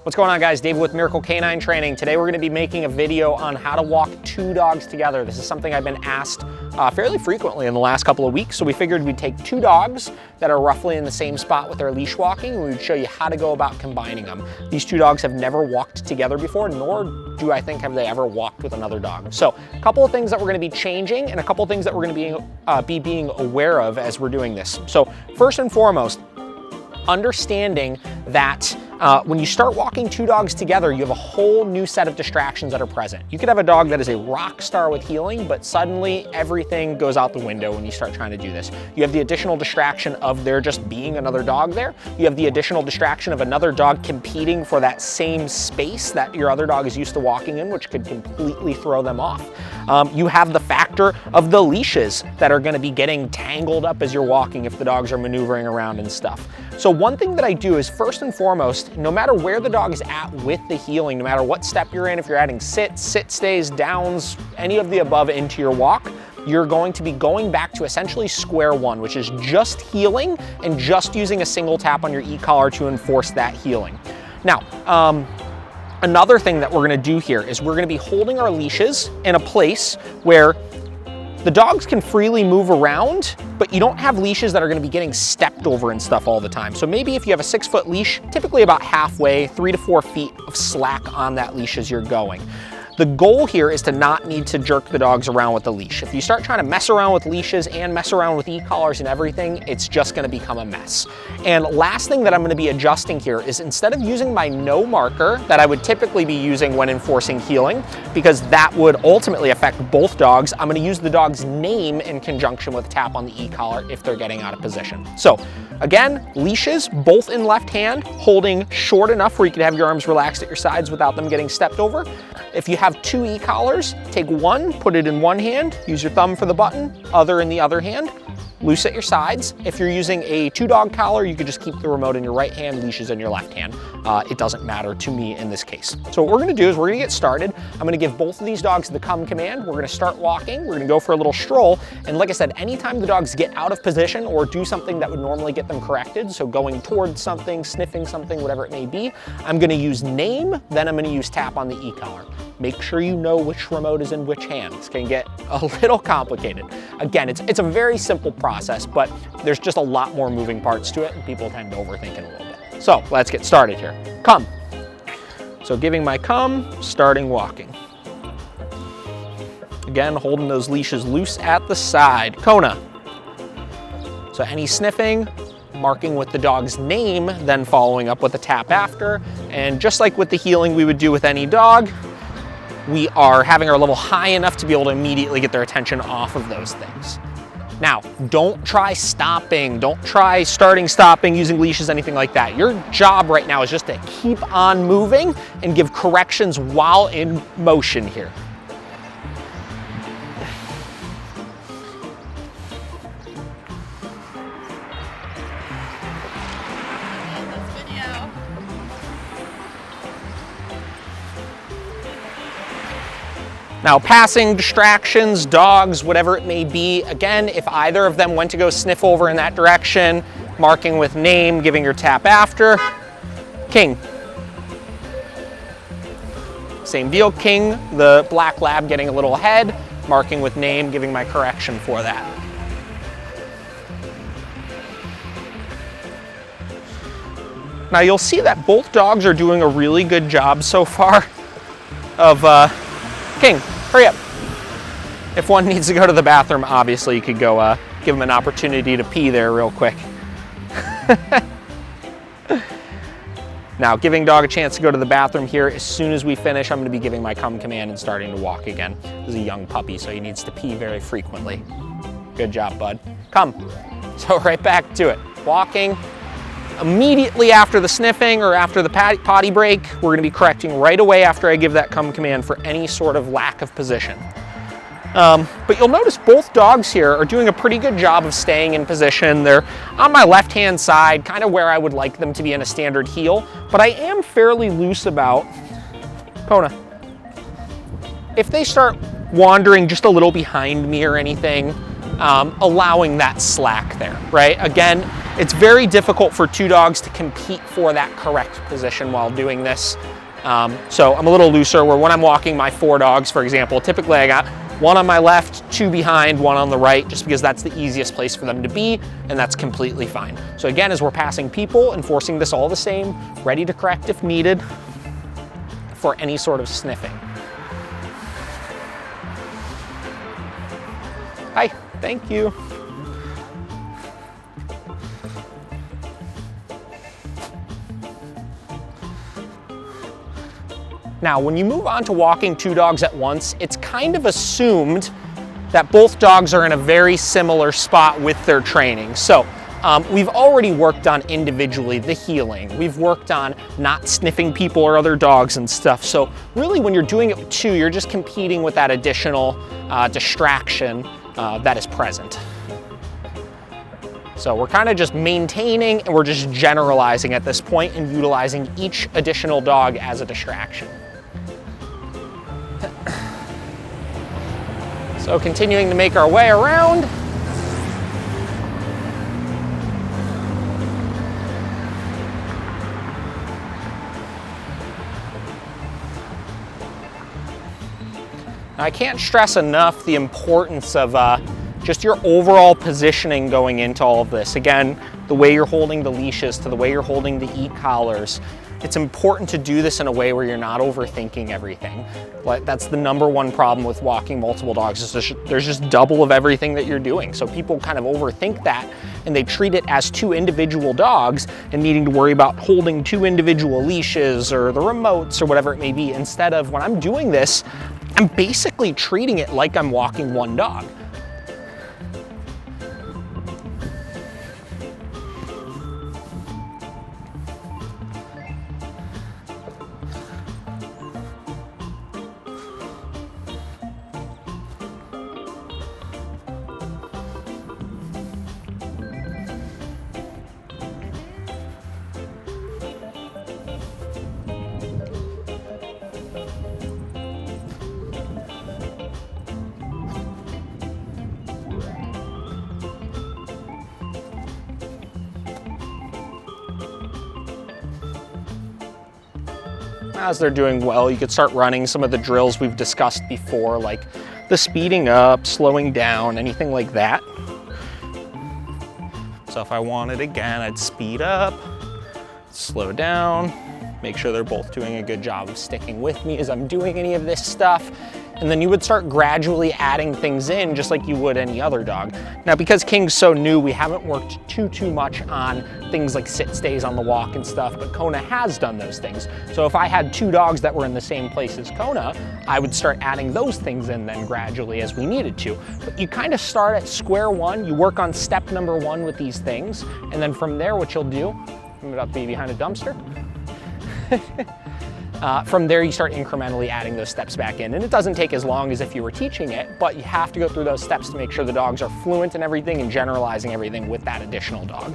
What's going on, guys? David with Miracle Canine Training. Today we're going to be making a video on how to walk two dogs together. This is something I've been asked fairly frequently in the last couple of weeks, so we figured we'd take two dogs that are roughly in the same spot with their leash walking, and we'd show you how to go about combining them. These two dogs have never walked together before, nor do I think have they ever walked with another dog. So a couple of things that we're going to be changing and a couple of things that we're going to be being aware of as we're doing this. So first and foremost, understanding that when you start walking two dogs together, you have a whole new set of distractions that are present. You could have a dog that is a rock star with heeling, but suddenly everything goes out the window when you start trying to do this. You have the additional distraction of there just being another dog there. You have the additional distraction of another dog competing for that same space that your other dog is used to walking in, which could completely throw them off. You have the factor of the leashes that are going to be getting tangled up as you're walking if the dogs are maneuvering around and stuff. So one thing that I do is, first and foremost, no matter where the dog is at with the heeling, no matter what step you're in, if you're adding sit stays, downs, any of the above into your walk, you're going to be going back to essentially square one, which is just heeling and just using a single tap on your e-collar to enforce that heeling. Now, another thing that we're gonna do here is we're gonna be holding our leashes in a place where the dogs can freely move around, but you don't have leashes that are gonna be getting stepped over and stuff all the time. So maybe if you have a 6-foot leash, typically about halfway, 3 to 4 feet of slack on that leash as you're going. The goal here is to not need to jerk the dogs around with the leash. If you start trying to mess around with leashes and mess around with e-collars and everything, it's just gonna become a mess. And last thing that I'm gonna be adjusting here is, instead of using my no marker that I would typically be using when enforcing heeling, because that would ultimately affect both dogs, I'm gonna use the dog's name in conjunction with a tap on the e-collar if they're getting out of position. So again, leashes, both in left hand, holding short enough where you can have your arms relaxed at your sides without them getting stepped over. If you have two e-collars, take one, put it in one hand, use your thumb for the button, other in the other hand, loose at your sides. If you're using a two-dog collar, you could just keep the remote in your right hand, leashes in your left hand. It doesn't matter to me in this case. So what we're gonna do is we're gonna get started. I'm gonna give both of these dogs the come command. We're gonna start walking, we're gonna go for a little stroll, and like I said, anytime the dogs get out of position or do something that would normally get them corrected, so going towards something, sniffing something, whatever it may be, I'm gonna use name, then I'm gonna use tap on the e-collar. Make sure you know which remote is in which hand. This can get a little complicated. Again, it's a very simple process, but there's just a lot more moving parts to it, and people tend to overthink it a little bit. So let's get started here. Come. So giving my come, starting walking. Again, holding those leashes loose at the side. Kona. So any sniffing, marking with the dog's name, then following up with a tap after. And just like with the heeling we would do with any dog, we are having our level high enough to be able to immediately get their attention off of those things. Now, don't try stopping. Don't try starting, stopping, using leashes, anything like that. Your job right now is just to keep on moving and give corrections while in motion here. Now, passing, distractions, dogs, whatever it may be, again, if either of them went to go sniff over in that direction, marking with name, giving your tap after. King. Same deal, King, the black lab getting a little ahead, marking with name, giving my correction for that. Now you'll see that both dogs are doing a really good job so far of, King, hurry up. If one needs to go to the bathroom, obviously you could go give him an opportunity to pee there real quick. Now, giving dog a chance to go to the bathroom here. As soon as we finish, I'm gonna be giving my come command and starting to walk again. This is a young puppy, so he needs to pee very frequently. Good job, bud. Come. So right back to it. Walking. Immediately after the sniffing or after the potty break, we're gonna be correcting right away after I give that come command for any sort of lack of position. But you'll notice both dogs here are doing a pretty good job of staying in position. They're on my left-hand side, kind of where I would like them to be in a standard heel, but I am fairly loose about, Kona. If they start wandering just a little behind me or anything, allowing that slack there, right? Again, It's very difficult for two dogs to compete for that correct position while doing this. So I'm a little looser, where when I'm walking my 4 dogs, for example, typically I got 1 on my left, 2 behind, 1 on the right, just because that's the easiest place for them to be, and that's completely fine. So again, as we're passing people, enforcing this all the same, ready to correct if needed for any sort of sniffing. Hi, thank you. Now, when you move on to walking 2 dogs at once, it's kind of assumed that both dogs are in a very similar spot with their training. So we've already worked on individually the heeling. We've worked on not sniffing people or other dogs and stuff. So really, when you're doing it with 2, you're just competing with that additional distraction that is present. So we're kind of just maintaining, and we're just generalizing at this point and utilizing each additional dog as a distraction. So continuing to make our way around. Now, I can't stress enough the importance of just your overall positioning going into all of this. Again, the way you're holding the leashes to the way you're holding the e-collars. It's important to do this in a way where you're not overthinking everything. That's the #1 problem with walking multiple dogs, is there's just double of everything that you're doing. So people kind of overthink that, and they treat it as 2 individual dogs and needing to worry about holding 2 individual leashes or the remotes or whatever it may be. Instead of, when I'm doing this, I'm basically treating it like I'm walking 1 dog. As they're doing well, you could start running some of the drills we've discussed before, like the speeding up, slowing down, anything like that. So if I wanted again, I'd speed up, slow down, make sure they're both doing a good job of sticking with me as I'm doing any of this stuff. And then you would start gradually adding things in just like you would any other dog. Now, because King's so new, we haven't worked too much on things like sit stays on the walk and stuff, but Kona has done those things. So if I had 2 dogs that were in the same place as Kona, I would start adding those things in then gradually as we needed to. But you kind of start at square one, you work on step #1 with these things, and then from there what you'll do, I'm gonna be behind a dumpster. From there, you start incrementally adding those steps back in. And it doesn't take as long as if you were teaching it, but you have to go through those steps to make sure the dogs are fluent in everything and generalizing everything with that additional dog.